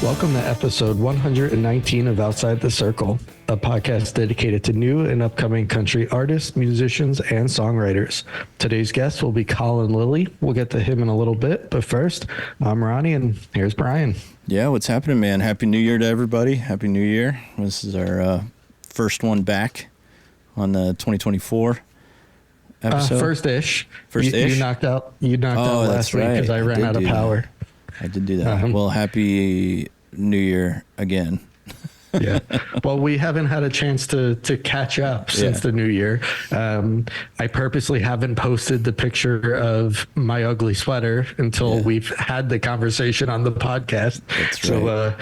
Welcome to episode 119 of Outside the Circle, a podcast dedicated to new and upcoming country artists, musicians, and songwriters. Today's guest will be Colin Lillie. We'll get to him in a little bit, but first, I'm Ronnie, and here's Brian. Yeah, what's happening, man? Happy New Year to everybody. Happy New Year. This is our first one back on the 2024 episode. First-ish. First-ish? You knocked out last week because I ran out of power. I did do that. Well, happy New Year again. Yeah. Well, we haven't had a chance to catch up since the new year. I purposely haven't posted the picture of my ugly sweater until we've had the conversation on the podcast. That's right.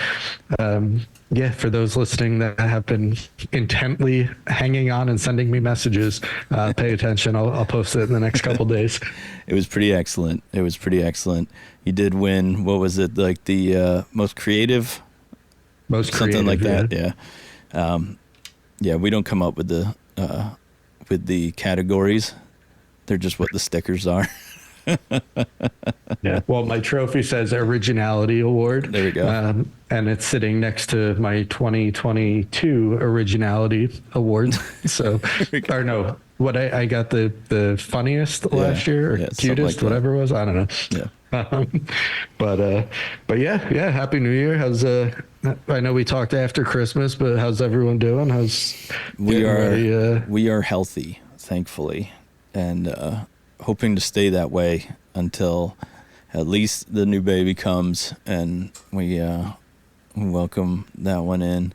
So, for those listening that have been intently hanging on and sending me messages, pay attention. I'll post it in the next couple days. It was pretty excellent. You did win. What was it? Like the most creative? Something like that. Yeah. We don't come up with the categories. They're just what the stickers are. Yeah. Well, my trophy says Originality Award. There we go. And it's sitting next to my 2022 Originality Award. So, or no, what I got the funniest last year, or cutest, like whatever it was. I don't know. Yeah. But yeah. Happy New Year. How's I know we talked after Christmas, but how's everyone doing? We are healthy, thankfully, and hoping to stay that way until at least the new baby comes and we welcome that one in.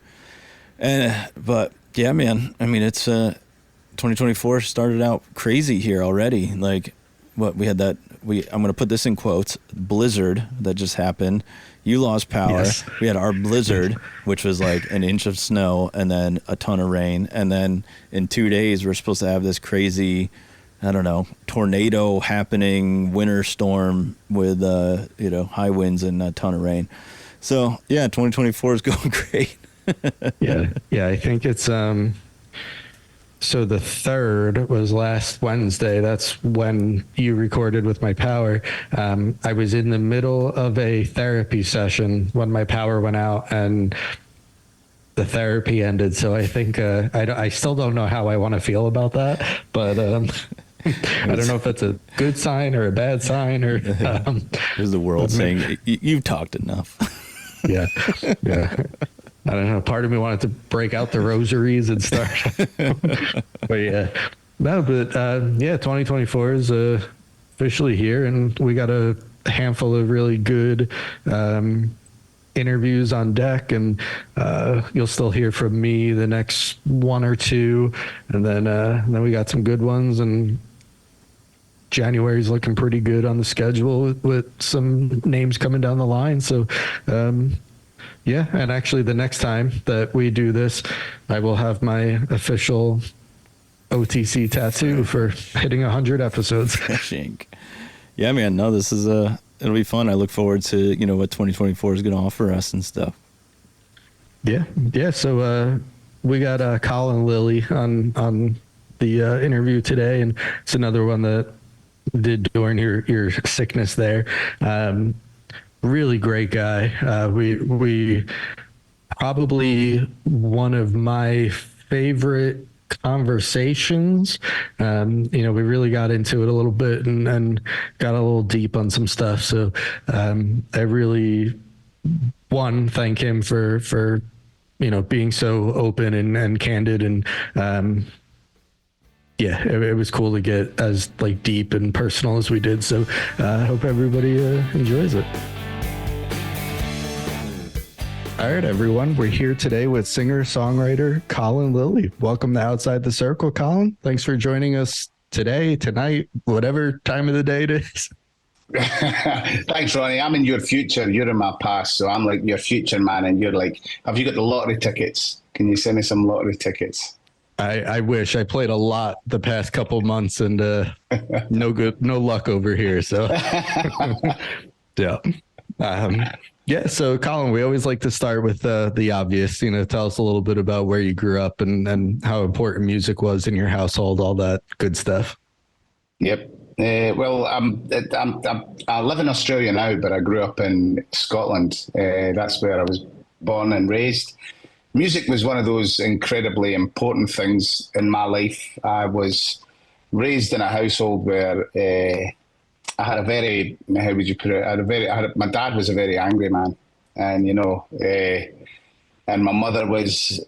But yeah, man, I mean, it's 2024 started out crazy here already. Like what we had I'm going to put this in quotes, blizzard that just happened. You lost power. Yes. We had our blizzard, which was like an inch of snow and then a ton of rain. And then in 2 days, we're supposed to have this crazy, I don't know, tornado happening, winter storm with, high winds and a ton of rain. So, yeah, 2024 is going great. Yeah, I think it's, so the 3rd was last Wednesday. That's when you recorded with my power. I was in the middle of a therapy session when my power went out and the therapy ended. So I think I still don't know how I want to feel about that, but I don't know if it's a good sign or a bad sign or. There's the world saying you've talked enough. Yeah. I don't know. Part of me wanted to break out the rosaries and start. But yeah. No, but 2024 is officially here, and we got a handful of really good interviews on deck, and you'll still hear from me the next one or two, and then we got some good ones, and January's looking pretty good on the schedule with some names coming down the line. So, yeah, and actually the next time that we do this, I will have my official OTC tattoo for hitting 100 episodes. Yeah, man, no, this is it'll be fun. I look forward to, what 2024 is going to offer us and stuff. Yeah. So we got Colin Lillie on the interview today, and it's another one that did during your sickness there. Really great guy. We probably one of my favorite conversations. We really got into it a little bit and got a little deep on some stuff. So I really thank him for being so open and candid, and it was cool to get as deep and personal as we did. So I hope everybody enjoys it. All right, everyone. We're here today with singer-songwriter Colin Lillie. Welcome to Outside the Circle, Colin. Thanks for joining us today, tonight, whatever time of the day it is. Thanks, Ronnie. I'm in your future. You're in my past. So I'm like your future man. And you're like, have you got the lottery tickets? Can you send me some lottery tickets? I wish. I played a lot the past couple months and no luck over here. So, yeah. So, Colin, we always like to start with the obvious. Tell us a little bit about where you grew up and how important music was in your household, all that good stuff. Yep. Well, I live in Australia now, but I grew up in Scotland. That's where I was born and raised. Music was one of those incredibly important things in my life. I was raised in a household where I had a very, how would you put it? My dad was a very angry man, and and my mother was,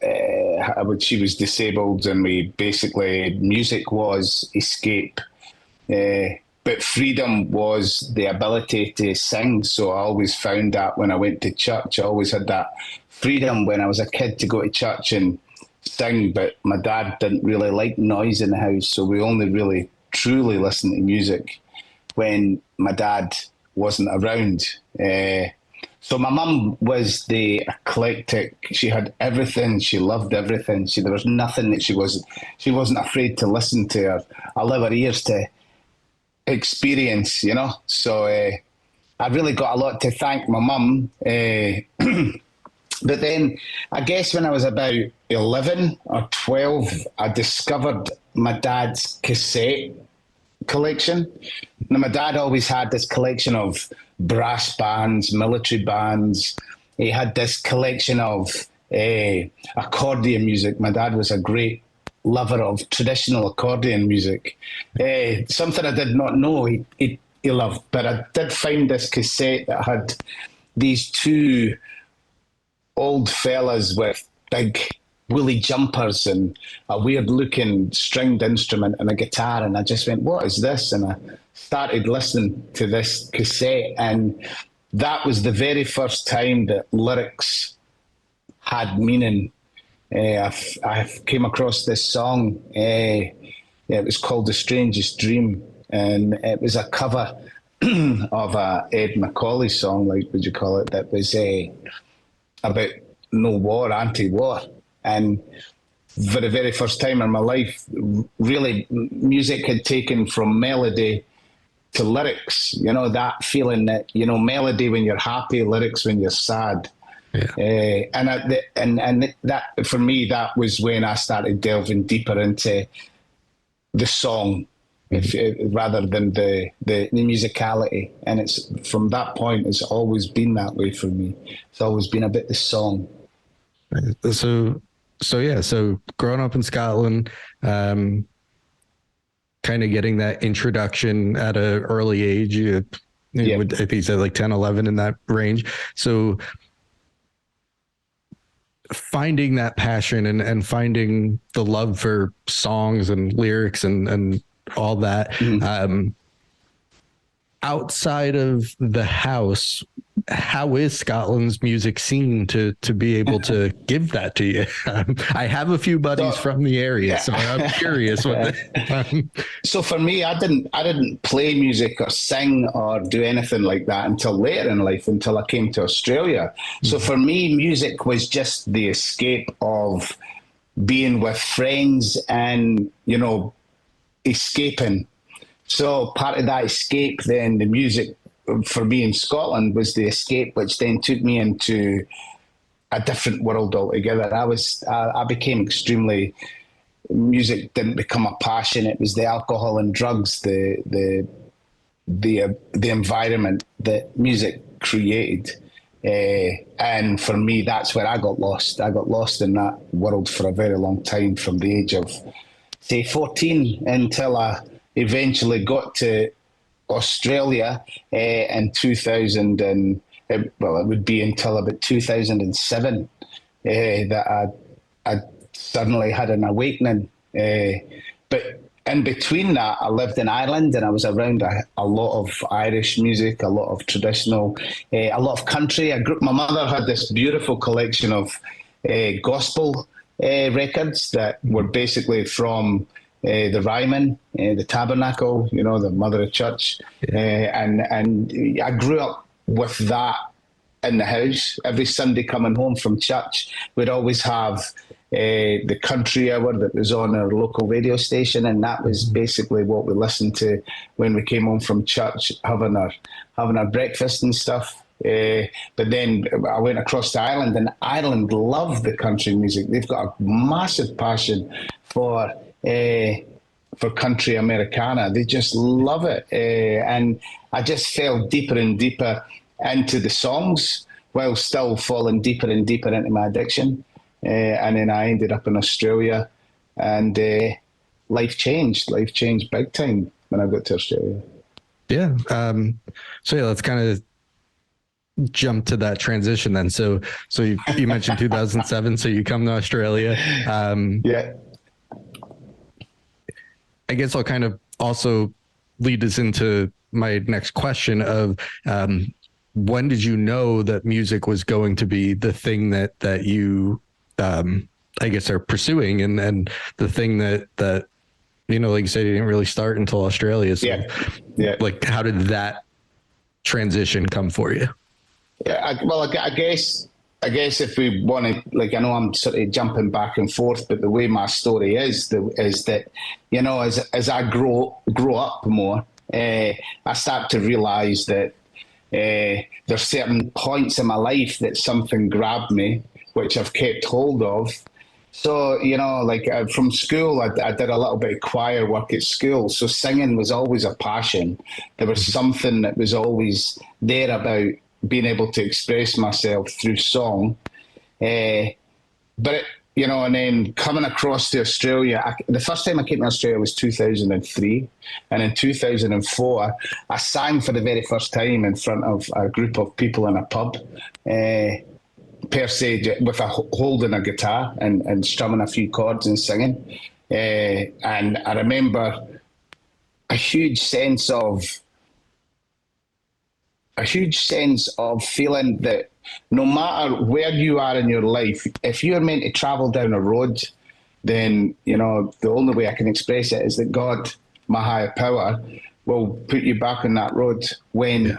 she was disabled, and we basically music was escape. But freedom was the ability to sing. So I always found that when I went to church, I always had that freedom when I was a kid to go to church and sing. But my dad didn't really like noise in the house. So we only really truly listened to music when my dad wasn't around. So my mum was the eclectic. She had everything. She loved everything. There was nothing that she wasn't afraid to listen to or allow her ears to experience, So I really got a lot to thank my mum. But then I guess when I was about 11 or 12, I discovered my dad's cassette collection. Now, my dad always had this collection of brass bands, military bands. He had this collection of accordion music. My dad was a great lover of traditional accordion music. Something I did not know he loved, but I did find this cassette that had these two old fellas with big woolly jumpers and a weird looking stringed instrument and a guitar, and I just went, what is this? And I started listening to this cassette, and that was the very first time that lyrics had meaning. I came across this song. It was called "The Strangest Dream," and it was a cover of a Ed Macaulay song, like would you call it? That was about no war, anti-war, and for the very first time in my life, really, music had taken from melody to lyrics. That feeling that melody when you're happy, lyrics when you're sad. Yeah. And that for me, that was when I started delving deeper into the song, rather than the musicality. And it's from that point, it's always been that way for me. It's always been about the song. So growing up in Scotland, kind of getting that introduction at an early age, I think you said like 10, 11 in that range. So finding that passion and finding the love for songs and lyrics and all that, outside of the house, how is Scotland's music scene to be able to give that to you? I have a few buddies from the area, so I'm curious. So for me, I didn't play music or sing or do anything like that until later in life, until I came to Australia. So for me, music was just the escape of being with friends and, escaping. So part of that escape, then the music for me in Scotland was the escape, which then took me into a different world altogether. I became extremely, music didn't become a passion. It was the alcohol and drugs, the environment that music created. And for me, that's where I got lost. I got lost in that world for a very long time, from the age of, say, 14 until I eventually got to Australia in 2000, and it would be until about 2007 that I suddenly had an awakening. But in between that, I lived in Ireland, and I was around a lot of Irish music, a lot of traditional, a lot of country. My mother had this beautiful collection of gospel records that were basically from the Ryman, the Tabernacle, the Mother of Church. And I grew up with that in the house. Every Sunday coming home from church, we'd always have the country hour that was on our local radio station, and that was basically what we listened to when we came home from church, having our breakfast and stuff. But then I went across to Ireland, and Ireland love the country music. They've got a massive passion for for country Americana. They just love it. And I just fell deeper and deeper into the songs while still falling deeper and deeper into my addiction. And then I ended up in Australia, and life changed. Life changed big time when I got to Australia. Yeah. So yeah, let's kind of jump to that transition then. So you mentioned 2007. So you come to Australia. Yeah. I guess I'll kind of also lead us into my next question of when did you know that music was going to be the thing that you I guess are pursuing, and the thing that like you said, you didn't really start until Australia. So yeah. Like, how did that transition come for you? Yeah, I guess if we want to, like, I know I'm sort of jumping back and forth, but the way my story is that, as I grow up more, I start to realize that there's certain points in my life that something grabbed me, which I've kept hold of. So, from school, I did a little bit of choir work at school. So singing was always a passion. There was something that was always there about being able to express myself through song. And then coming across to Australia, the first time I came to Australia was 2003. And in 2004, I sang for the very first time in front of a group of people in a pub. Per se, with holding a guitar and strumming a few chords and singing. And I remember a huge sense of feeling that no matter where you are in your life, if you're meant to travel down a road, then, the only way I can express it is that God, my higher power, will put you back on that road when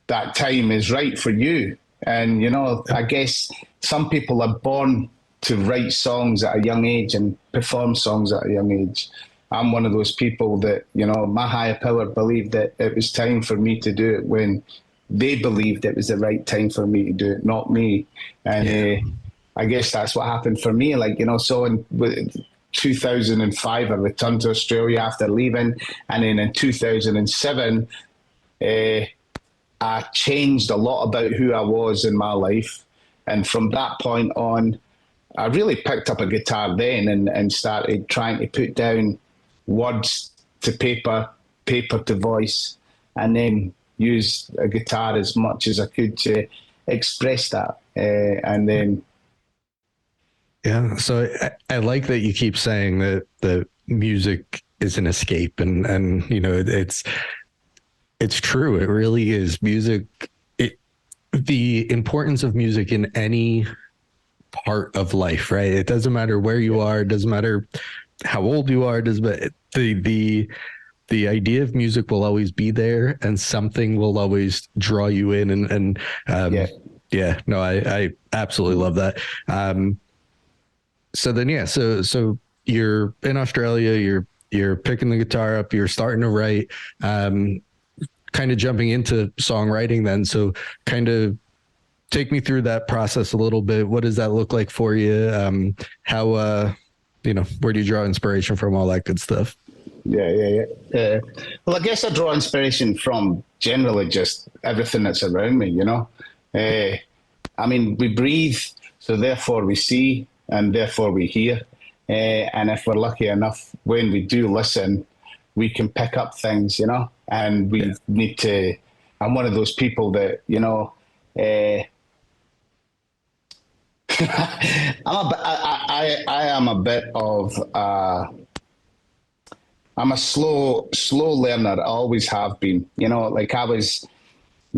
that time is right for you. And, I guess some people are born to write songs at a young age and perform songs at a young age. I'm one of those people that, my higher power believed that it was time for me to do it when they believed it was the right time for me to do it, not me. And I guess that's what happened for me. So in 2005, I returned to Australia after leaving. And then in 2007, I changed a lot about who I was in my life. And from that point on, I really picked up a guitar then and started trying to put down words to paper, paper to voice, and then use a guitar as much as I could to express that. And then... Yeah. So I like that you keep saying that the music is an escape, and it's true. It really is. Music, the importance of music in any part of life, right? It doesn't matter where you are. It doesn't matter how old you are. The idea of music will always be there, and something will always draw you in. I absolutely love that. So you're in Australia, you're picking the guitar up, you're starting to write, kind of jumping into songwriting then. So kind of take me through that process a little bit. What does that look like for you? How, where do you draw inspiration from, all that good stuff? Yeah. Well, I guess I draw inspiration from generally just everything that's around me, we breathe, so therefore we see, and therefore we hear. And if we're lucky enough, when we do listen, we can pick up things, and we need to... I'm one of those people that, I am a bit of... I'm a slow learner. I always have been. I was,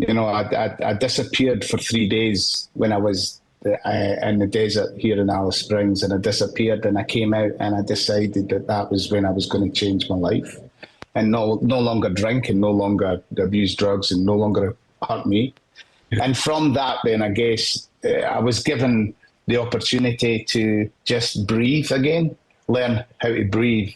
I disappeared for 3 days when I was in the desert here in Alice Springs, and I disappeared, and I came out, and I decided that was when I was going to change my life, and no longer drink, and no longer abuse drugs, and no longer hurt me. And from that, then I guess I was given the opportunity to just breathe again, learn how to breathe.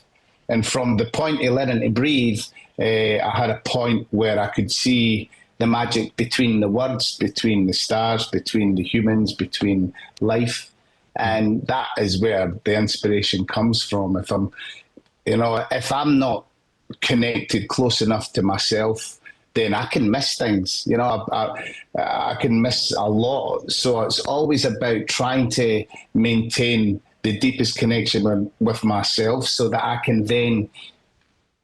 And from the point of learning to breathe, I had a point where I could see the magic between the words, between the stars, between the humans, between life. And that is where the inspiration comes from. You know, if I'm not connected close enough to myself, then I can miss things. You know, I can miss a lot. So it's always about trying to maintain the deepest connection with myself, so that I can then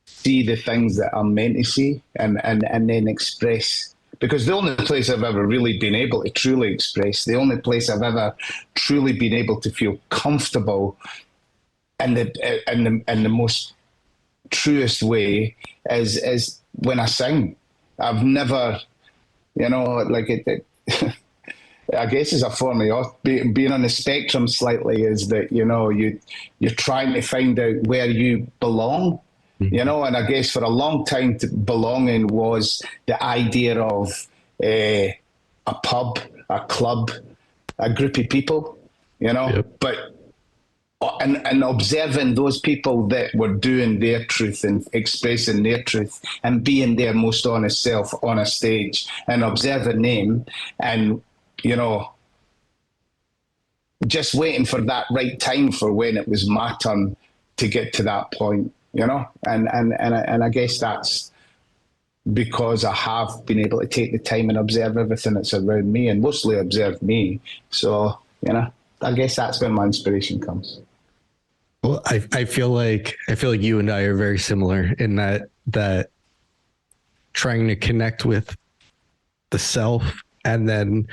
see the things that I'm meant to see, and then express. Because the only place I've ever really been able to truly express, the only place I've ever truly been able to feel comfortable in the most truest way is when I sing. I've never, you know, like I guess it's a form of being on the spectrum slightly, is that, you know, you're trying to find out where you belong, you know. And I guess for a long time, belonging was the idea of a pub, a club, a group of people, you know. Yep. But and observing those people that were doing their truth and expressing their truth and being their most honest self on a stage, and observing them, and, you know, just waiting for that right time for when it was my turn to get to that point, you know. And I guess that's because I have been able to take the time and observe everything that's around me, and mostly observe me. So, you know, I guess that's when my inspiration comes. Well, I feel like you and I are very similar in that trying to connect with the self, and then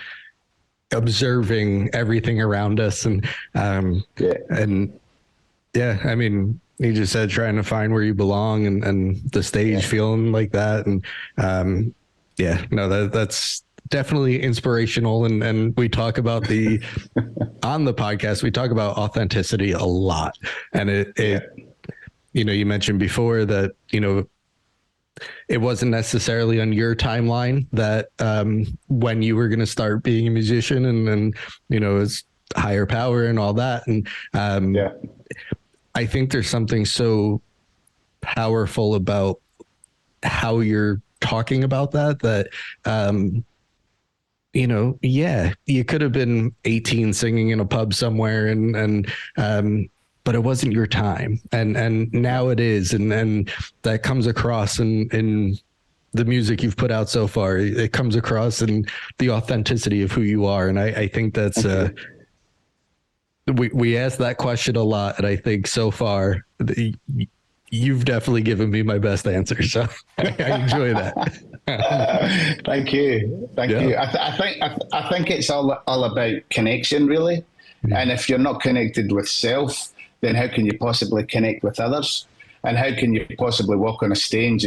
observing everything around us, and yeah, I mean, you just said trying to find where you belong, and the stage feeling like that, and yeah, no, that's definitely inspirational, and we talk about on the podcast, we talk about authenticity a lot, and it you know, you mentioned before that, you know, it wasn't necessarily on your timeline that when you were going to start being a musician, and you know, it's higher power and all that, and I think there's something so powerful about how you're talking about that you know, yeah, you could have been 18 singing in a pub somewhere, and but it wasn't your time, and now it is, and that comes across in the music you've put out so far. It comes across in the authenticity of who you are, and I think that's we ask that question a lot, and I think so far you've definitely given me my best answer, so I enjoy that. Thank you. I think it's all about connection, really. And if you're not connected with self, then how can you possibly connect with others? And how can you possibly walk on a stage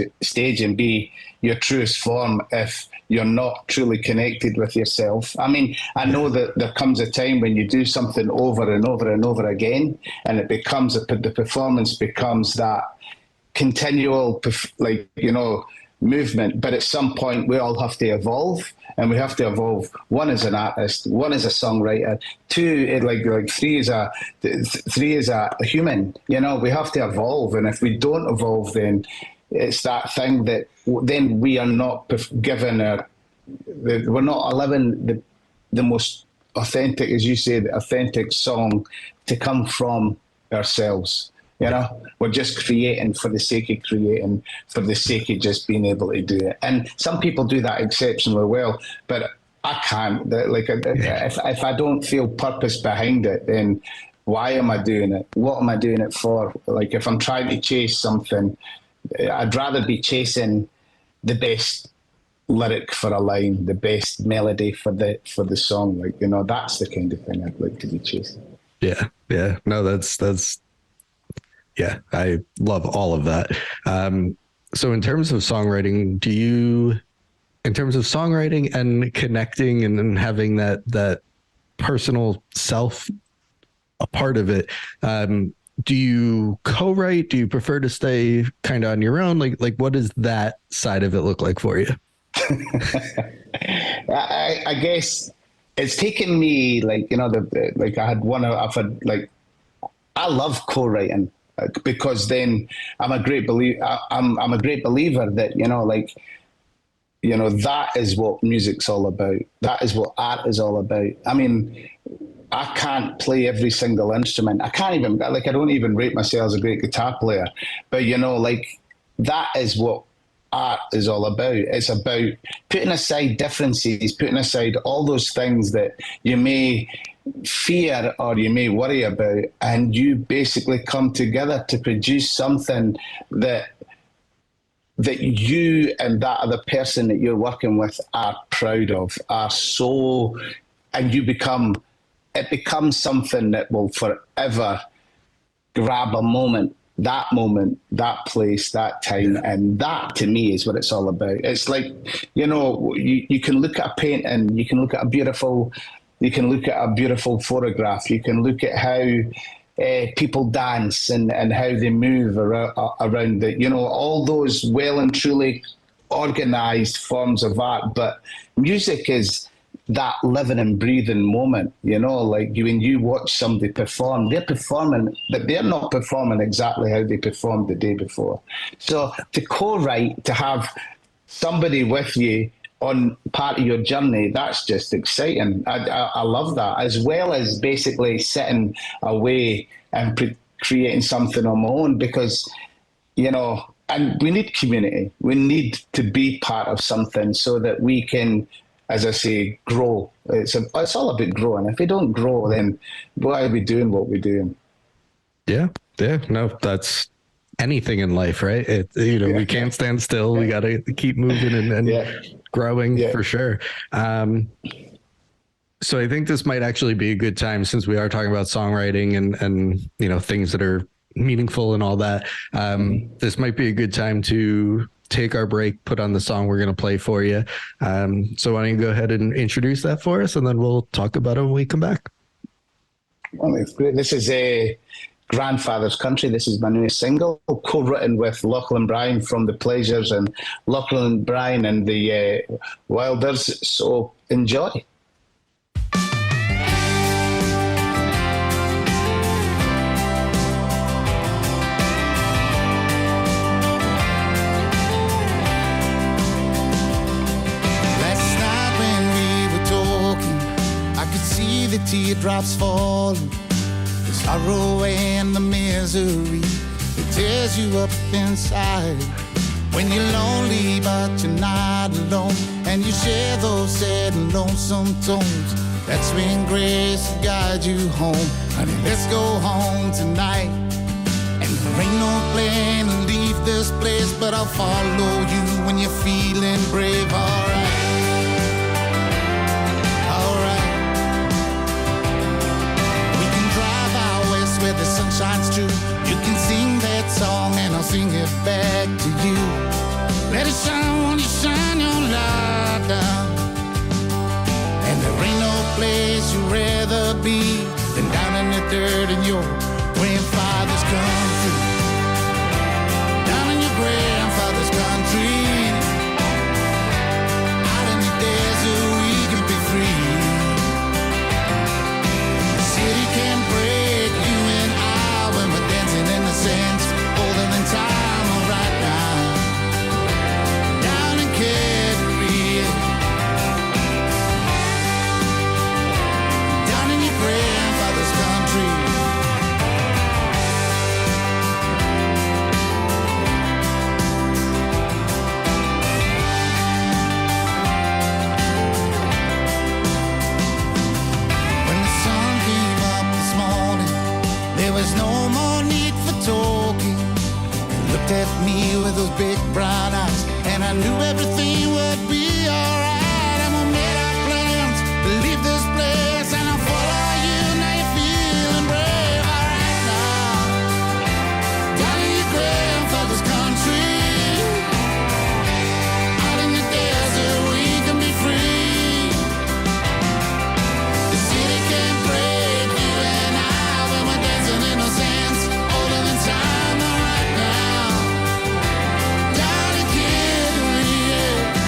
and be your truest form if you're not truly connected with yourself? I mean, I know that there comes a time when you do something over and over and over again, and it becomes the performance becomes that continual, like, you know, movement. But at some point, we all have to evolve, and we have to evolve. One as an artist, one as a songwriter, two, like three as a human. You know, we have to evolve, and if we don't evolve, then it's that thing that then we are not given we're not allowing the most authentic, as you say, the authentic song to come from ourselves. You know, we're just creating for the sake of creating, for the sake of just being able to do it. And some people do that exceptionally well, but I can't. Like, if I don't feel purpose behind it, then why am I doing it? What am I doing it for? Like, if I'm trying to chase something, I'd rather be chasing the best lyric for a line, the best melody for the song. Like, you know, that's the kind of thing I'd like to be chasing. Yeah. No, that's. Yeah, I love all of that. So in terms of songwriting, in terms of songwriting and connecting and having that personal self a part of it, do you co-write? Do you prefer to stay kind of on your own? Like what does that side of it look like for you? I guess it's taken me, like, you know, I love co-writing. Because then I'm a great believer. I'm a great believer that, you know, like, you know, that is what music's all about. That is what art is all about. I mean, I can't play every single instrument. I can't even, like, I don't even rate myself as a great guitar player. But, you know, like, that is what art is all about. It's about putting aside differences, putting aside all those things that you may fear or you may worry about, and you basically come together to produce something that you and that other person that you're working with are proud of, are so, and it becomes something that will forever grab a moment, that place, that time. Yeah. And that to me is what it's all about. It's like, you know, you can look at a painting, you can look at a beautiful photograph, you can look at how people dance and how they move around it, you know, all those well and truly organized forms of art. But music is that living and breathing moment, you know, like when you watch somebody perform, they're performing, but they're not performing exactly how they performed the day before. So to co-write, to have somebody with you on part of your journey, that's just exciting. I love that, as well as basically sitting away and creating something on my own, because, you know, and we need community. We need to be part of something so that we can, as I say, grow. It's all about growing. If we don't grow, then why are we doing what we're doing? Yeah. No, that's anything in life, right? We can't stand still. We got to keep moving and growing for sure. So I think this might actually be a good time, since we are talking about songwriting and you know, things that are meaningful and all that. This might be a good time to take our break, put on the song we're going to play for you. So why don't you go ahead and introduce that for us, and then we'll talk about it when we come back. Well, it's great. This is a Grandfather's Country. This is my newest single, co-written with Lachlan Bryan from The Pleasures and Lachlan Bryan and the Wilders. So enjoy. The teardrops falling, the sorrow and the misery, it tears you up inside. When you're lonely but you're not alone, and you share those sad and lonesome tones, that's when grace guides you home. Honey, let's go home tonight. And there ain't no plan to leave this place, but I'll follow you when you're feeling brave. Alright. Where the sun shines true, you can sing that song and I'll sing it back to you. Let it shine, won't you shine your light down? And there ain't no place you'd rather be than down in the dirt in your grandfather's country. Down in your grandfather's country. Out in the desert we can be free. The city can break sense, older than time, all right now. Down in Cadbury, down in your grandfather's country. When the sun came up this morning, there was no more need talking. You looked at me with those big brown eyes, and I knew everything would be alright. And we made our plans to leave this place, and I'll follow you. Now you're feeling brave. Alright now, down in your grandfather's country, out in the desert we can be free. The city can break you and I when we're dancing in the sands. Time right now, down in Cadbury, yeah.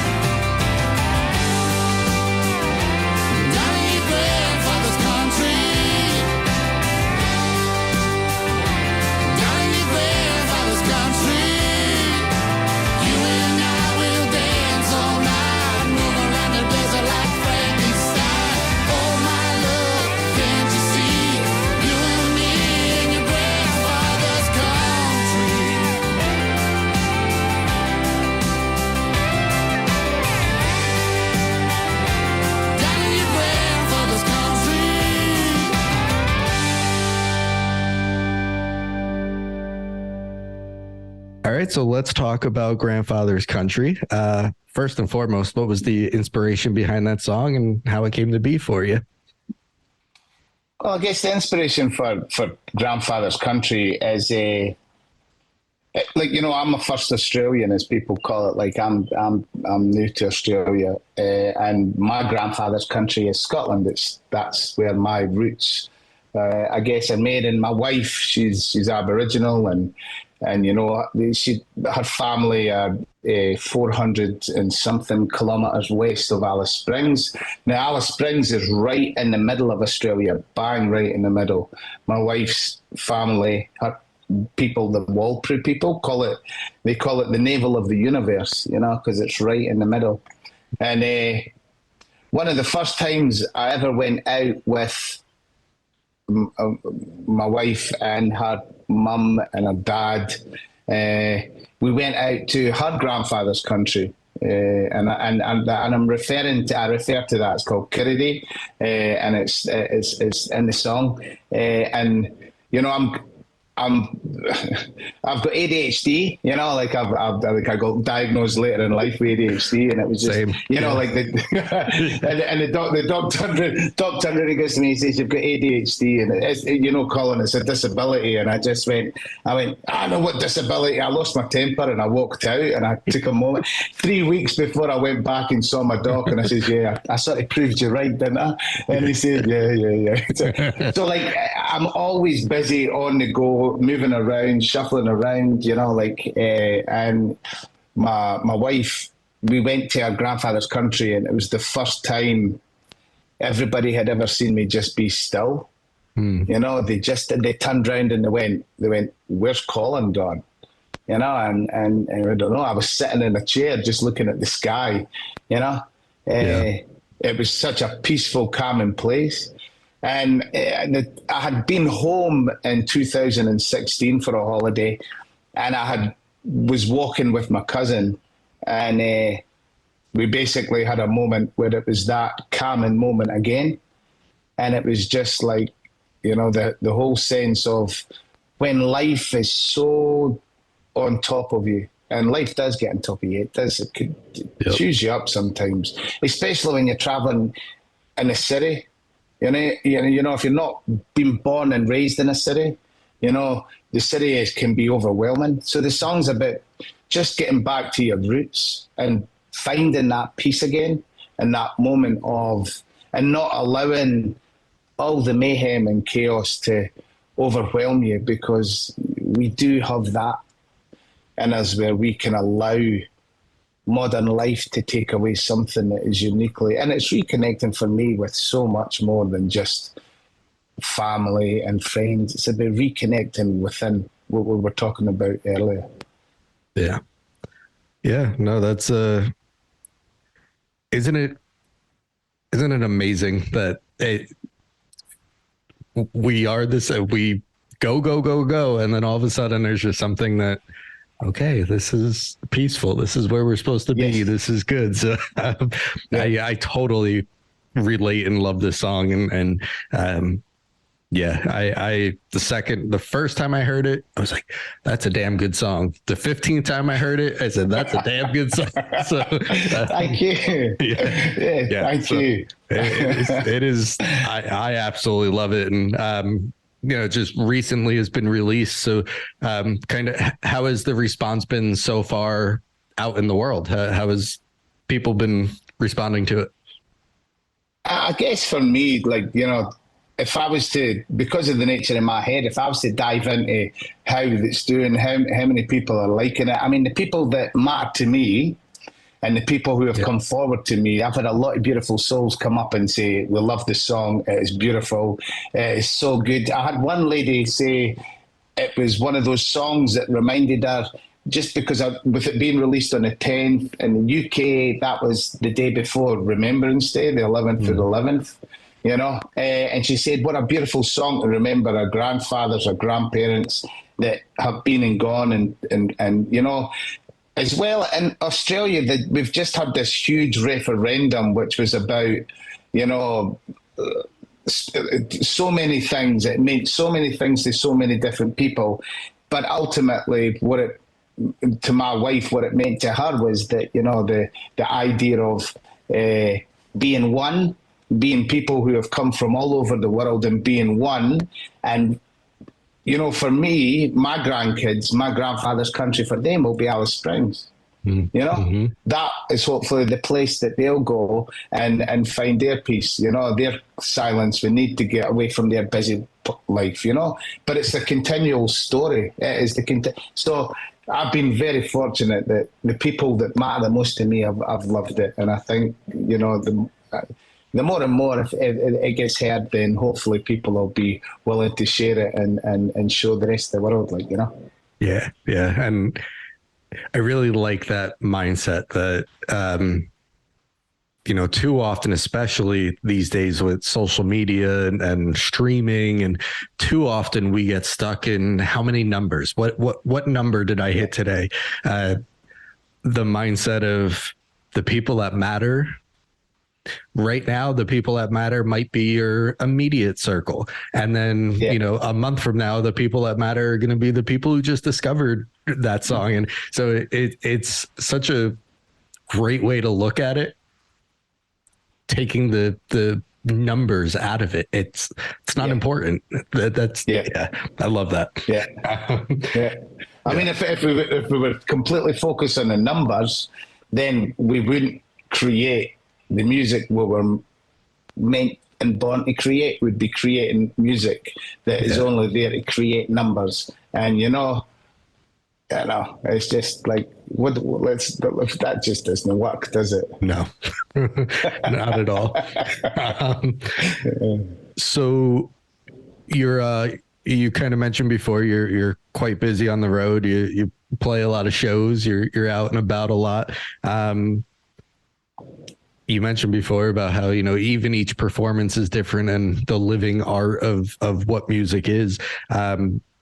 right, so let's talk about Grandfather's Country. First and foremost, what was the inspiration behind that song and how it came to be for you? Well, I guess the inspiration for Grandfather's Country is like, you know, I'm a first Australian, as people call it. Like I'm new to Australia, and my grandfather's country is Scotland. That's where my roots, I guess, are made. And my wife, she's Aboriginal, and you know, her family are 400 and something kilometres west of Alice Springs. Now, Alice Springs is right in the middle of Australia, bang right in the middle. My wife's family, her people, the Walprue people, they call it the navel of the universe, you know, because it's right in the middle. And one of the first times I ever went out with my wife and her mum and her dad, we went out to her grandfather's country, and I'm referring to, I refer to that. It's called Kirridy, and it's in the song, and you know, I've got ADHD, you know, like I got diagnosed later in life with ADHD, and it was just, same. You know, like and the doctor really goes to me, he says, you've got ADHD, and it's, you know, Colin, it's a disability. And I went, I know what disability. I lost my temper and I walked out, and I took a moment. 3 weeks before I went back and saw my doc, and I says, yeah, I sort of proved you right, didn't I? And he said, yeah. So like, I'm always busy on the go, moving around, shuffling around, you know, like, and my wife, we went to our grandfather's country, and it was the first time everybody had ever seen me just be still. You know, they turned around and they went, where's Colin gone? You know, and I don't know, I was sitting in a chair just looking at the sky, you know. It was such a peaceful, calming place. And I had been home in 2016 for a holiday, and I was walking with my cousin, and we basically had a moment where it was that calming moment again. And it was just like, you know, the whole sense of when life is so on top of you, and life does get on top of you, it could chews you up sometimes, especially when you're traveling in a city. You know, if you're not been born and raised in a city, you know, the city can be overwhelming. So the song's about just getting back to your roots and finding that peace again, and that moment and not allowing all the mayhem and chaos to overwhelm you, because we do have that in us where we can allow modern life to take away something that is uniquely, and it's reconnecting for me with so much more than just family and friends. It's about reconnecting within what we were talking about earlier. Yeah, no, that's isn't it amazing that we are this, we go, and then all of a sudden there's just something that, okay, this is peaceful. This is where we're supposed to be. Yes. This is good. So I totally relate and love this song. And the first time I heard it, I was like, that's a damn good song. The 15th time I heard it, I said, that's a damn good song. So thank you. Thank you. It is. I absolutely love it. And, you know, just recently has been released. So kind of how has the response been so far out in the world? How has people been responding to it? I guess for me, like, you know, if I was to, because of the nature in my head, if I was to dive into how it's doing, how many people are liking it, I mean, the people that matter to me and the people who have come forward to me, I've had a lot of beautiful souls come up and say, we love the song, it's beautiful, it's so good. I had one lady say it was one of those songs that reminded her, just because with it being released on the 10th in the UK, that was the day before Remembrance Day, the 11th to the 11th, you know. And she said, what a beautiful song to remember our grandfathers, our grandparents that have been and gone, and you know, as well, in Australia, we've just had this huge referendum, which was about, you know, so many things. It meant so many things to so many different people. But ultimately, what it to my wife, what it meant to her was that, you know, the idea of being one, being people who have come from all over the world and being one. And, you know, for me, my grandkids, my grandfather's country for them will be Alice Springs. You know, that is hopefully the place that they'll go and find their peace, you know, their silence. We need to get away from their busy life, you know, but it's a continual story. It is so I've been very fortunate that the people that matter the most to me, I've loved it. And I think, you know, the more and more if it gets heard, then hopefully people will be willing to share it and show the rest of the world, like, you know. Yeah. And I really like that mindset that, you know, too often, especially these days with social media and streaming, and too often we get stuck in how many numbers, what number did I hit today? The mindset of the people that matter right now, the people that matter might be your immediate circle. And then, you know, a month from now, the people that matter are going to be the people who just discovered that song. And so it's such a great way to look at it, taking the numbers out of it. It's not important. That's I love that. I mean, if we were completely focused on the numbers, then we wouldn't create the music we were meant and born to create. Would be creating music that is only there to create numbers. And you know, it's just like that just doesn't work, does it? No, not at all. So you kind of mentioned before you're quite busy on the road. You play a lot of shows. You're out and about a lot. You mentioned before about how, you know, even each performance is different and the living art of what music is.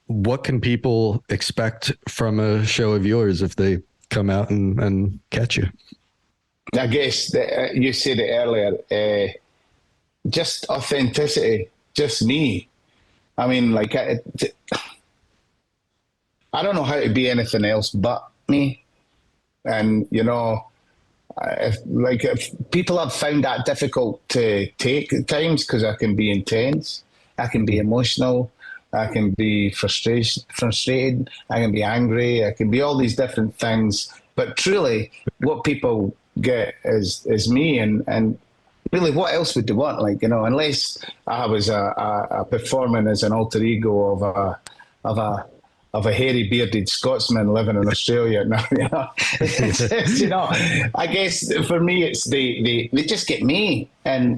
What can people expect from a show of yours if they come out and catch you? I guess you said it earlier, just authenticity, just me. I mean, like, I don't know how to be anything else but me. And, you know, if people have found that difficult to take at times, because I can be intense, I can be emotional, I can be frustrated, I can be angry, I can be all these different things. But truly, what people get is me, and really, what else would they want? Like, you know, unless I was a performing as an alter ego of a hairy bearded Scotsman living in Australia. No, you know, it's, you know, I guess for me it's they just get me, and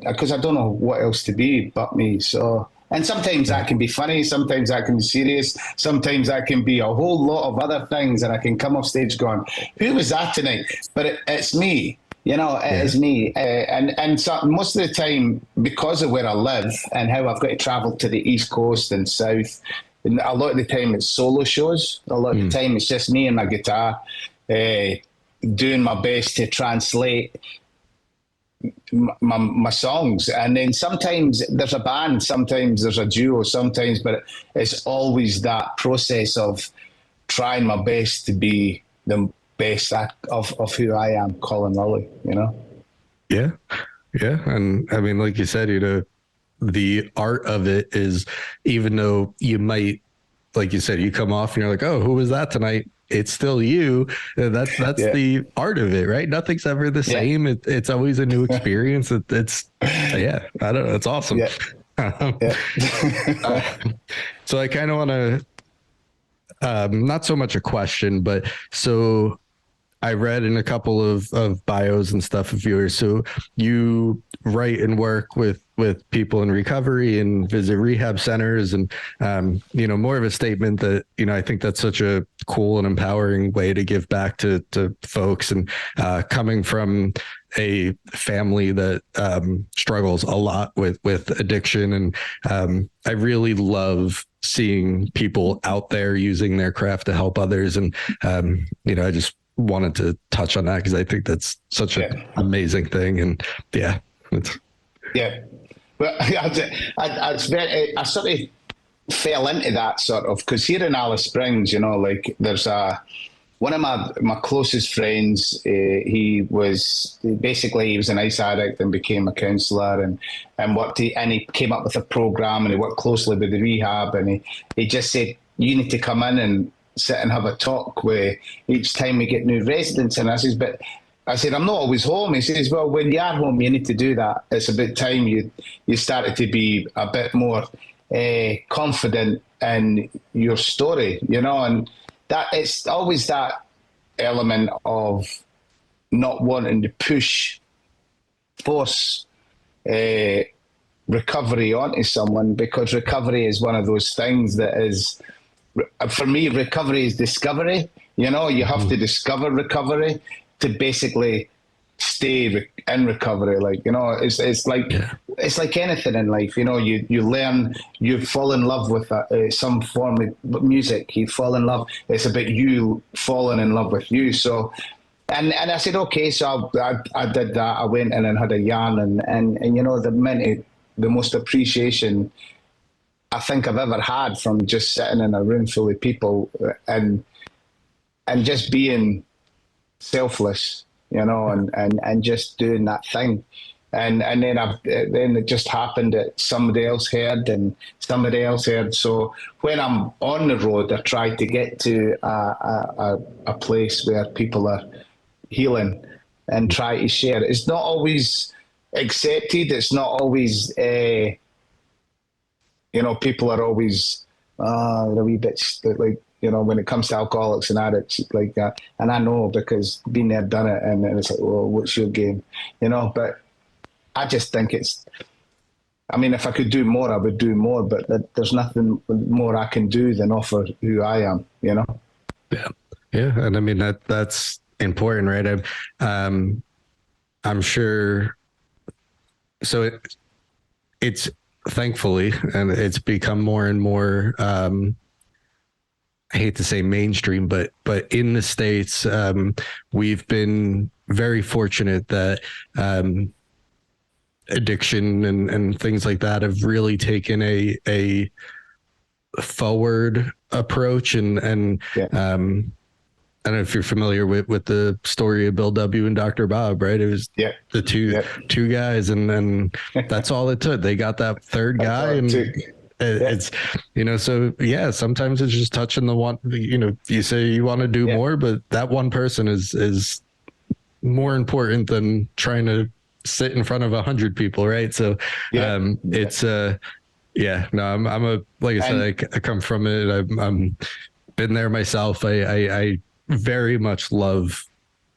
because I don't know what else to be but me. So, and sometimes that can be funny, sometimes that can be serious, sometimes that can be a whole lot of other things, and I can come off stage going, "Who was that tonight?" But it's me. You know, it is me. And so most of the time, because of where I live and how I've got to travel to the East Coast and South, and a lot of the time it's solo shows. A lot of the time it's just me and my guitar, doing my best to translate my songs. And then sometimes there's a band, sometimes there's a duo, sometimes, but it's always that process of trying my best to be the best of who I am, Colin Lillie, you know? Yeah. And I mean, like you said, you know, the art of it is, even though you might, like you said, you come off and you're like, oh, who was that tonight? It's still you. That's the art of it, right? Nothing's ever the same. It's always a new experience. It's I don't know. It's awesome. So I kind of want to, not so much a question, but so I read in a couple of bios and stuff of yours. So you write and work with people in recovery and visit rehab centers, and, you know, more of a statement that, you know, I think that's such a cool and empowering way to give back to folks. And coming from a family that struggles a lot with addiction. And I really love seeing people out there using their craft to help others. And, you know, I just wanted to touch on that because I think that's such an amazing thing. And well, I sort of fell into that sort of, because here in Alice Springs, you know, like there's one of my closest friends. He was an ice addict and became a counsellor and worked. And he came up with a program and he worked closely with the rehab. And he just said, "You need to come in and sit and have a talk with each time we get new residents." And I said, "I'm not always home." He says, "Well, when you are home, you need to do that. It's about time you started to be a bit more confident in your story, you know." And that it's always that element of not wanting to force recovery onto someone, because recovery is one of those things that is, for me, recovery is discovery. You know, you have to discover recovery to basically stay in recovery. Like, you know, it's like anything in life. You know, you learn, you fall in love with some form of music. You fall in love. It's about you falling in love with you. So, and I said, okay, so I did that. I went in and had a yarn, and you know, the most appreciation I think I've ever had from just sitting in a room full of people and just being selfless, you know, and just doing that thing. And then it just happened that somebody else heard and somebody else heard. So when I'm on the road, I try to get to a place where people are healing and try to share. It's not always accepted. It's not always, you know, people are always a wee bit like, you know, when it comes to alcoholics and addicts like that. And I know, because been there, done it, and it's like, well, what's your game? You know, but I just think I mean, if I could do more, I would do more, but there's nothing more I can do than offer who I am, you know? Yeah. Yeah. And I mean, that's important, right? I'm sure. So it's thankfully, and it's become more and more, I hate to say mainstream, but in the States, we've been very fortunate that addiction and things like that have really taken a forward approach. And Yeah. I don't know if you're familiar with the story of Bill W. and Dr. Bob, right? It was the two guys, and that's all it took. They got that third guy, and it's, you know, so yeah, sometimes it's just touching the one, you know, you say you want to do more, but that one person is more important than trying to sit in front of 100 people, right? So it's no, I'm a, like I said, I come from it. I'm been there myself. I very much love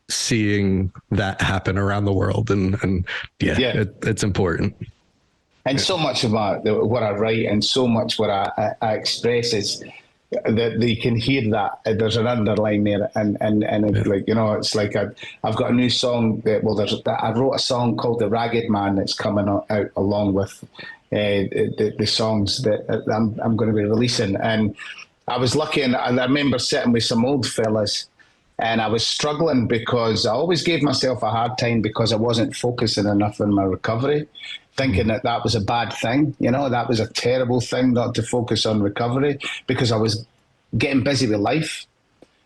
seeing that happen around the world, and it's important. And so much of what I write and so much what I express is that they can hear that there's an underline there, and like, you know, it's like I've got a new song I wrote a song called The Ragged Man that's coming out along with the songs that I'm going to be releasing. And I was lucky, and I remember sitting with some old fellas, and I was struggling because I always gave myself a hard time because I wasn't focusing enough on my recovery, thinking that was a bad thing. You know, that was a terrible thing, not to focus on recovery, because I was getting busy with life.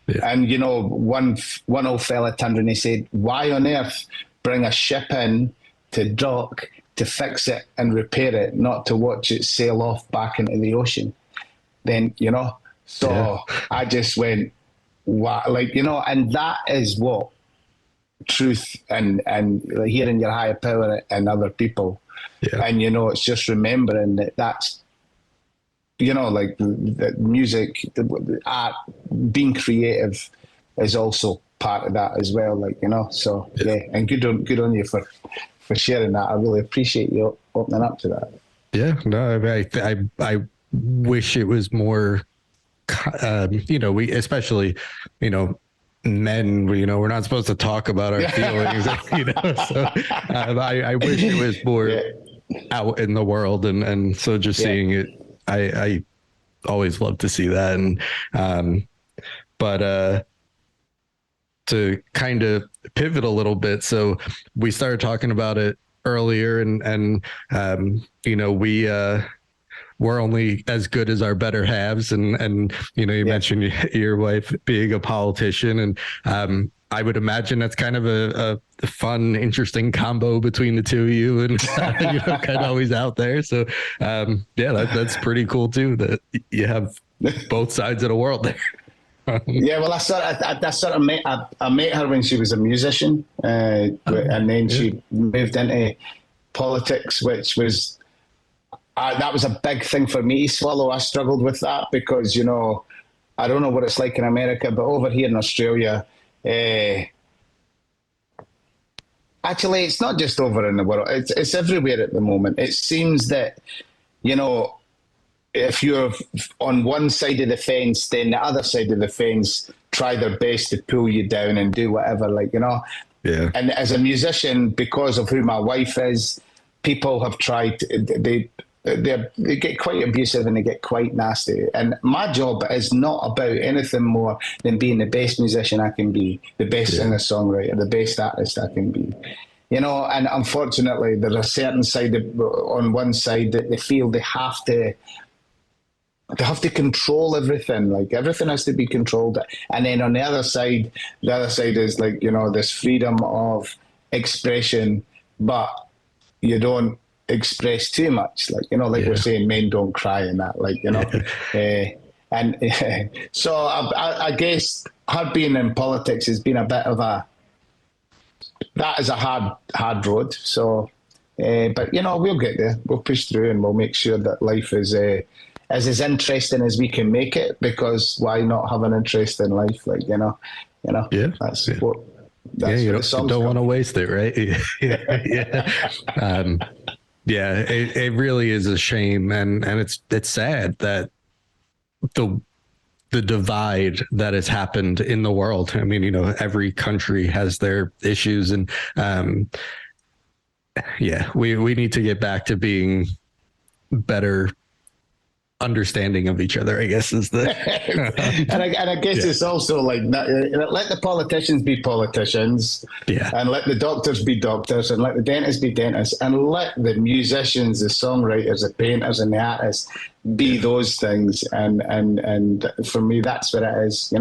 Yeah. And, you know, one old fella turned and he said, "Why on earth bring a ship in to dock to fix it and repair it, not to watch it sail off back into the ocean?" Then, you know, so I just went, wow, like, you know, and that is what truth and hearing your higher power and other people. Yeah. And, you know, it's just remembering that's, you know, like the music, the art, being creative is also part of that as well. Like, you know, so and good on you for sharing that. I really appreciate you opening up to that. Yeah, no, I wish it was more, you know, we, especially, you know, men, you know, we're not supposed to talk about our feelings, you know, so I wish it was more out in the world, and so just seeing it, I always love to see that. And but to kind of pivot a little bit, so we started talking about it earlier, and you know, we we're only as good as our better halves. And you mentioned your wife being a politician, and I would imagine that's kind of a fun, interesting combo between the two of you, and kind of always out there. So that's pretty cool too, that you have both sides of the world there. Yeah, well, I met her when she was a musician, and then she moved into politics, which was that was a big thing for me to swallow. I struggled with that because I don't know what it's like in America, but over here in Australia, actually, it's not just over in the world; it's everywhere at the moment. It seems that if you're on one side of the fence, then the other side of the fence try their best to pull you down and do whatever, Yeah. And as a musician, because of who my wife is, people have tried. They get quite abusive and they get quite nasty. And my job is not about anything more than being the best musician I can be, the best singer-songwriter, the best artist I can be. And unfortunately, there's a certain side on one side that they feel they have to control everything. Like everything has to be controlled. And then on the other side is this freedom of expression, but you don't express too much. We're saying, men don't cry and that, and so I guess her being in politics has been a bit of that is a hard road. So, but we'll get there. We'll push through and we'll make sure that life is as interesting as we can make it, because why not have an interesting life? That's what. That's you what don't want to waste it, right? It really is a shame, and it's sad that the divide that has happened in the world. I mean, every country has their issues, and we need to get back to being better understanding of each other, I guess, is the and I guess it's also let the politicians be politicians, and let the doctors be doctors, and let the dentists be dentists, and let the musicians, the songwriters, the painters, and the artists be those things. And for me, that's what it is,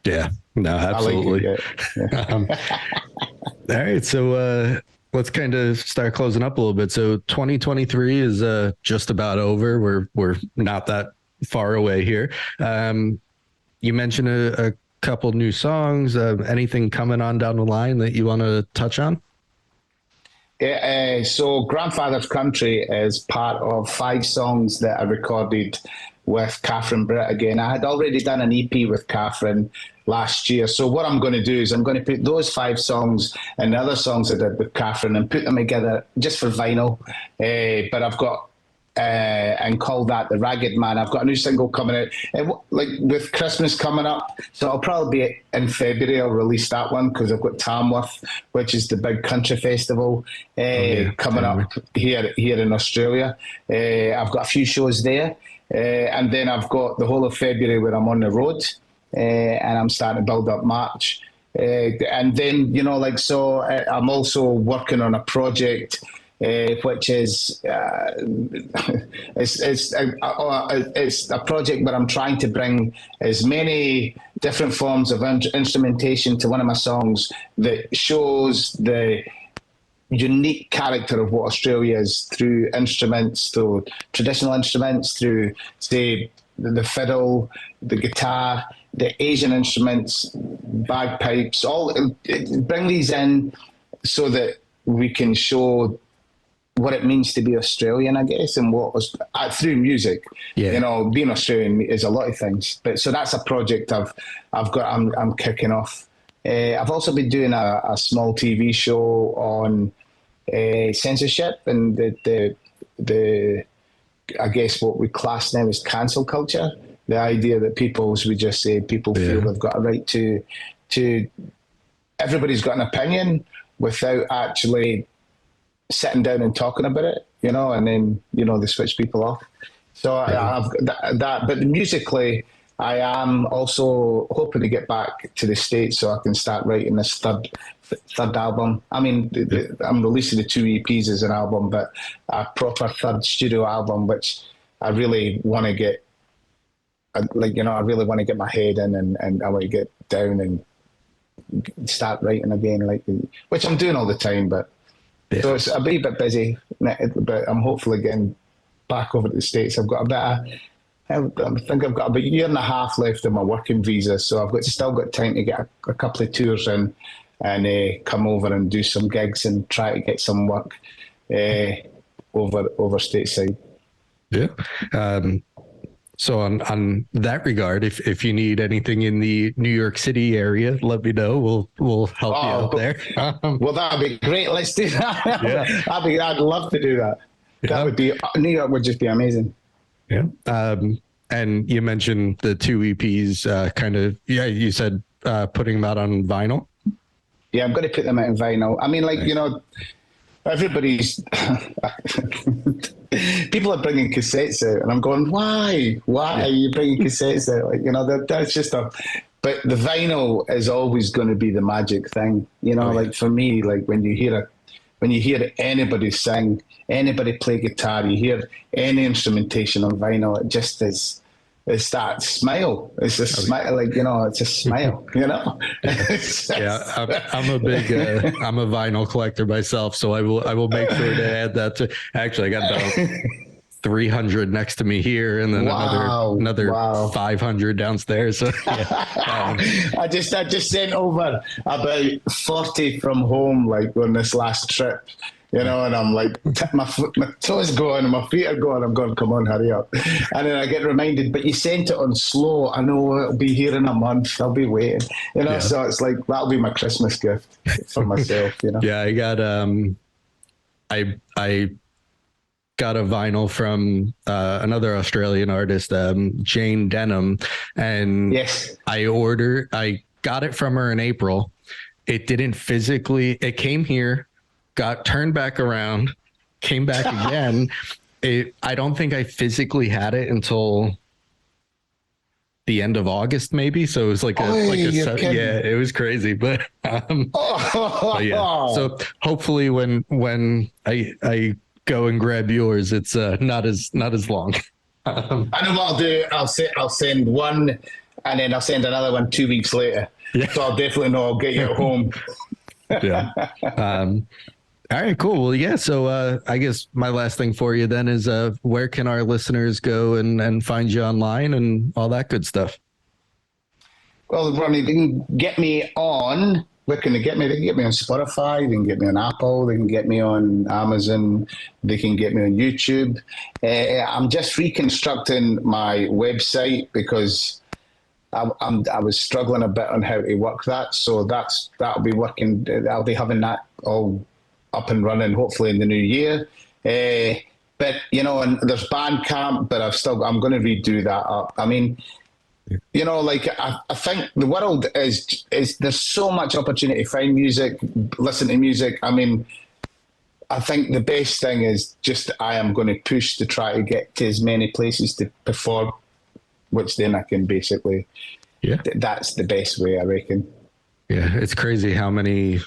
Yeah, no, absolutely. I like it, all right, so let's kind of start closing up a little bit. So 2023 is just about over. We're not that far away here. You mentioned a couple new songs. Anything coming on down the line that you want to touch on? Yeah, so Grandfather's Country is part of 5 songs that I recorded with Catherine Britt again. I had already done an EP with Catherine last year. So what I'm going to do is I'm going to put those 5 songs and the other songs I did with Catherine and put them together just for vinyl. But I've got, and call that The Ragged Man. I've got a new single coming out, with Christmas coming up. So I'll probably be in February, I'll release that one, because I've got Tamworth, which is the big country festival coming up here in Australia. I've got a few shows there. And then I've got the whole of February where I'm on the road, and I'm starting to build up March. And then, I'm also working on a project, which is, it's a project where I'm trying to bring as many different forms of instrumentation to one of my songs that shows the unique character of what Australia is through instruments, through traditional instruments, through, say, the fiddle, the guitar, the Asian instruments, bagpipes, bring these in so that we can show what it means to be Australian, I guess, and what was through music. Being Australian is a lot of things, but so that's a project I'm kicking off. I've also been doing a small TV show on censorship and the I guess what we class now as cancel culture. The idea that people feel they've got a right to everybody's got an opinion without actually sitting down and talking about it, and then they switch people off. So I've got that, but musically, I am also hoping to get back to the States so I can start writing this third album. I mean, I'm releasing the 2 EPs as an album, but a proper third studio album, which I really want to get, I really want to get my head in, and I want to get down and start writing again, which I'm doing all the time. But so it's a bit busy, but I'm hopefully getting back over to the States. I've got I think I've got about a year and a half left of my working visa, so I've still got time to get a couple of tours in and come over and do some gigs and try to get some work over stateside. Yeah. So on that regard, if you need anything in the New York City area, let me know. We'll help you out there. Well, that'd be great. Let's do that. Yeah. I'd love to do that. Yeah. That would be, New York would just be amazing. Yeah. And you mentioned the 2 EPs, you said putting them out on vinyl. Yeah, I'm going to put them out on vinyl. I mean, nice. Everybody's people are bringing cassettes out, and I'm going, why are you bringing cassettes out? That's just but the vinyl is always going to be the magic thing, for me, when you hear anybody sing, anybody play guitar, you hear any instrumentation on vinyl, it just is. It's that smile. It's a smile, it's a smile, I'm a big, I'm a vinyl collector myself, so I will make sure to add that to. Actually, I got about 300 next to me here, and then another 500 downstairs. So I just sent over about 40 from home, on this last trip. And I'm my toes going and my feet are going. I'm going, come on, hurry up. And then I get reminded, but you sent it on slow. I know it'll be here in a month. I'll be waiting. So it's that'll be my Christmas gift for myself. Yeah, I got I got a vinyl from another Australian artist, Jane Denham, and yes, I got it from her in April. It didn't physically. It came here, got turned back around, came back again. I don't think I physically had it until the end of August, maybe. So it was it was crazy, but yeah. So hopefully when I go and grab yours, it's not as long. I know what I'll do. I'll send one, and then I'll send another one 2 weeks later. Yeah. So I'll definitely know I'll get you at home. Yeah. All right, cool. Well, yeah. So I guess my last thing for you then is where can our listeners go and find you online and all that good stuff? Well, Ronnie, they can get me on. Where can they get me? They can get me on Spotify. They can get me on Apple. They can get me on Amazon. They can get me on YouTube. I'm just reconstructing my website because I was struggling a bit on how to work that. So that'll be working. I'll be having that all up and running hopefully in the new year. But and there's Bandcamp, but I'm going to redo that up. I mean, I think the world is there's so much opportunity to find music, listen to music. I mean, I think the best thing is just I am going to push to try to get to as many places to perform, which then I can basically, that's the best way, I reckon. Yeah, it's crazy how many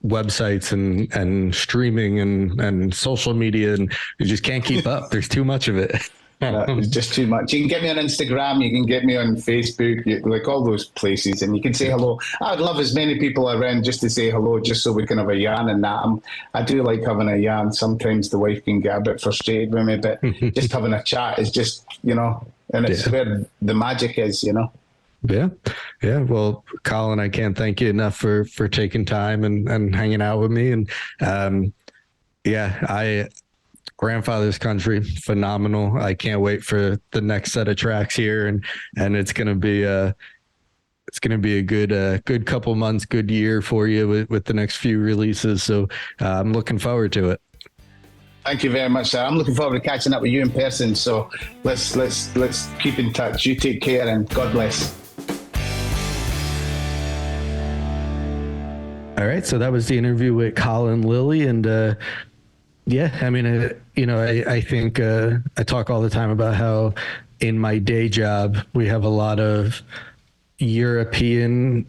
websites and streaming and social media, and you just can't keep up. There's too much of it. It's just too much. You can get me on Instagram, you can get me on Facebook, all those places, and you can say hello. I'd love as many people around just to say hello, just so we can have a yarn and that. I do like having a yarn. Sometimes the wife can get a bit frustrated with me, but just having a chat is just, and it's where the magic is, Yeah. Yeah. Well, Colin, I can't thank you enough for taking time and hanging out with me. And Grandfather's Country, phenomenal. I can't wait for the next set of tracks here. And it's going to be a good couple months, good year for you with the next few releases. So I'm looking forward to it. Thank you very much, sir. I'm looking forward to catching up with you in person. So let's keep in touch. You take care and God bless. All right. So that was the interview with Colin Lillie. And I mean, I think I talk all the time about how in my day job, we have a lot of European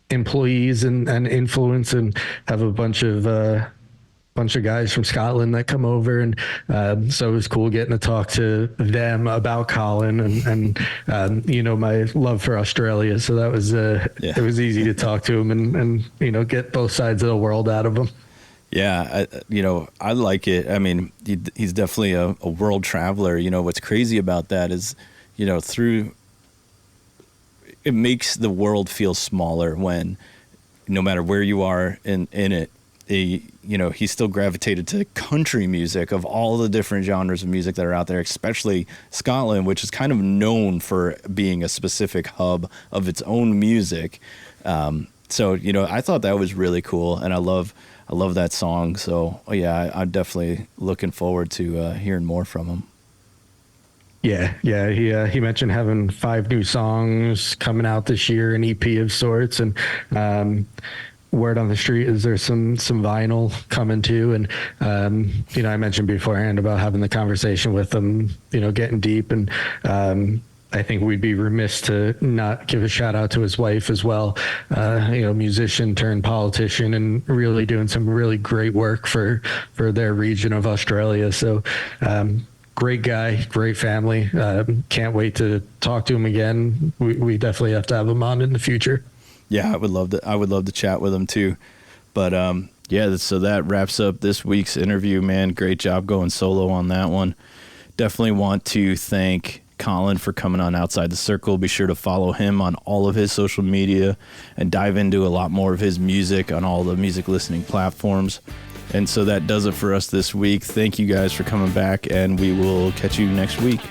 employees and influence, and have a bunch of bunch of guys from Scotland that come over, and so it was cool getting to talk to them about Colin and you know, my love for Australia. So that was it was easy to talk to him and you know, get both sides of the world out of him. Yeah, you know, I like it. I mean, he's definitely a world traveler. You know, what's crazy about that is, you know, it makes the world feel smaller when, no matter where you are in it, you know, he still gravitated to country music of all the different genres of music that are out there, especially Scotland, which is kind of known for being a specific hub of its own music. So, you know, I thought that was really cool, and I love that song. So, yeah, I'm definitely looking forward to hearing more from him. Yeah. He mentioned having 5 new songs coming out this year, an EP of sorts, and word on the street is there's some vinyl coming too. And you know, I mentioned beforehand about having the conversation with him, you know, getting deep, and I think we'd be remiss to not give a shout out to his wife as well. You know, musician turned politician, and really doing some really great work for their region of Australia. So great guy, great family. Can't wait to talk to him again. We definitely have to have him on in the future. Yeah, I would love to chat with him too. But yeah, so that wraps up this week's interview, man. Great job going solo on that one. Definitely want to thank Colin for coming on Outside the Circle. Be sure to follow him on all of his social media and dive into a lot more of his music on all the music listening platforms. And so that does it for us this week. Thank you guys for coming back, and we will catch you next week.